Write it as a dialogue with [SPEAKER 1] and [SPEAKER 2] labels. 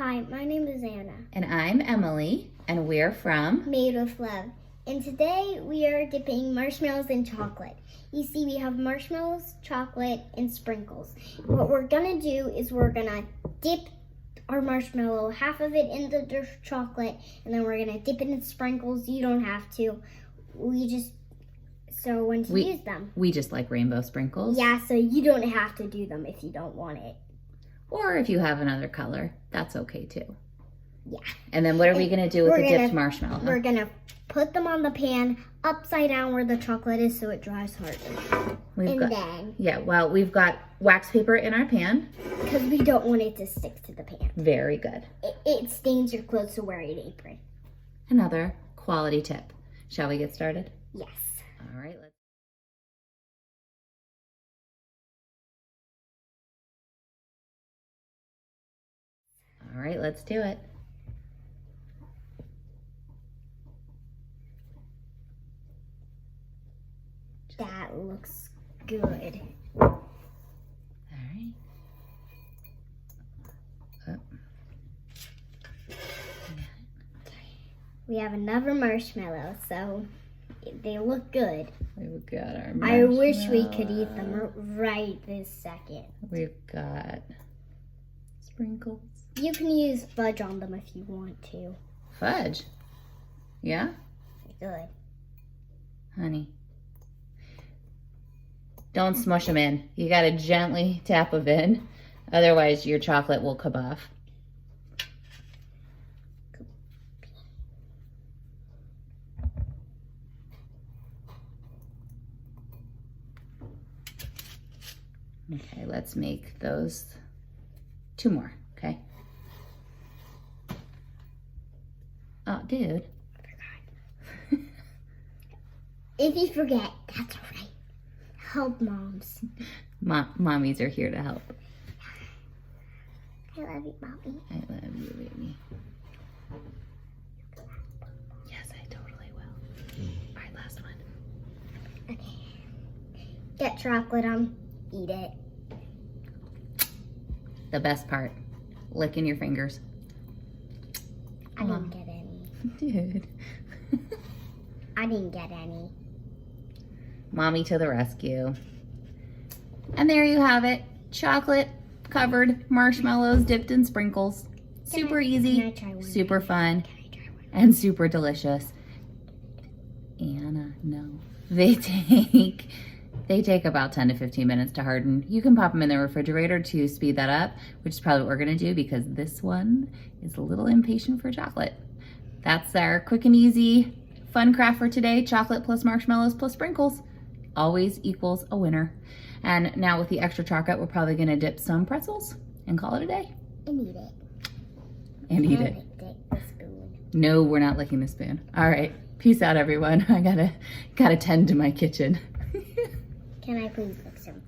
[SPEAKER 1] Hi, my name is Anna.
[SPEAKER 2] And I'm Emily, and we're from
[SPEAKER 1] Made with Love. And today we are dipping marshmallows in chocolate. You see, we have marshmallows, chocolate, and sprinkles. What we're gonna do is we're gonna dip our marshmallow, half of it in the chocolate, and then we're gonna dip it in sprinkles. You don't have to. So when to use them.
[SPEAKER 2] We just like rainbow sprinkles.
[SPEAKER 1] Yeah, so you don't have to do them if you don't want it.
[SPEAKER 2] Or if you have another color, that's okay too.
[SPEAKER 1] Yeah.
[SPEAKER 2] And then what are we going to do with the dipped marshmallow?
[SPEAKER 1] We're going to put them on the pan upside down where the chocolate is so it dries harder.
[SPEAKER 2] We've got wax paper in our pan.
[SPEAKER 1] Because we don't want it to stick to the pan.
[SPEAKER 2] Very good.
[SPEAKER 1] It stains your clothes, so wear an apron.
[SPEAKER 2] Another quality tip. Shall we get started?
[SPEAKER 1] Yes.
[SPEAKER 2] All right, let's do it.
[SPEAKER 1] That looks good.
[SPEAKER 2] All right.
[SPEAKER 1] We have another marshmallow, so they look good.
[SPEAKER 2] We've got our
[SPEAKER 1] marshmallows. I wish we could eat them right this second.
[SPEAKER 2] We've got sprinkles.
[SPEAKER 1] You can use fudge on them if you want to.
[SPEAKER 2] Fudge? Yeah?
[SPEAKER 1] Good.
[SPEAKER 2] Honey. Don't smush them in. You gotta gently tap them in. Otherwise your chocolate will come off. Okay, let's make those 2 more, okay? Oh, dude.
[SPEAKER 1] I forgot. If you forget, that's all right. Help moms.
[SPEAKER 2] Mommies are here to help.
[SPEAKER 1] I love you, Mommy.
[SPEAKER 2] I love you, baby. Yes, I totally will. All right, last one.
[SPEAKER 1] Okay. Get chocolate on. Eat it.
[SPEAKER 2] The best part, licking your fingers.
[SPEAKER 1] I didn't get any.
[SPEAKER 2] Dude.
[SPEAKER 1] I didn't get any.
[SPEAKER 2] Mommy to the rescue. And there you have it. Chocolate covered marshmallows dipped in sprinkles. Super easy, super fun, and super delicious. Anna, no. They take about 10 to 15 minutes to harden. You can pop them in the refrigerator to speed that up, which is probably what we're gonna do because this one is a little impatient for chocolate. That's our quick and easy fun craft for today. Chocolate plus marshmallows plus sprinkles always equals a winner. And now with the extra chocolate, we're probably gonna dip some pretzels and call it a day.
[SPEAKER 1] And eat it.
[SPEAKER 2] And eat it.
[SPEAKER 1] Lick the spoon.
[SPEAKER 2] No, we're not licking the spoon. All right, peace out everyone. I gotta tend to my kitchen.
[SPEAKER 1] Can I please lick some?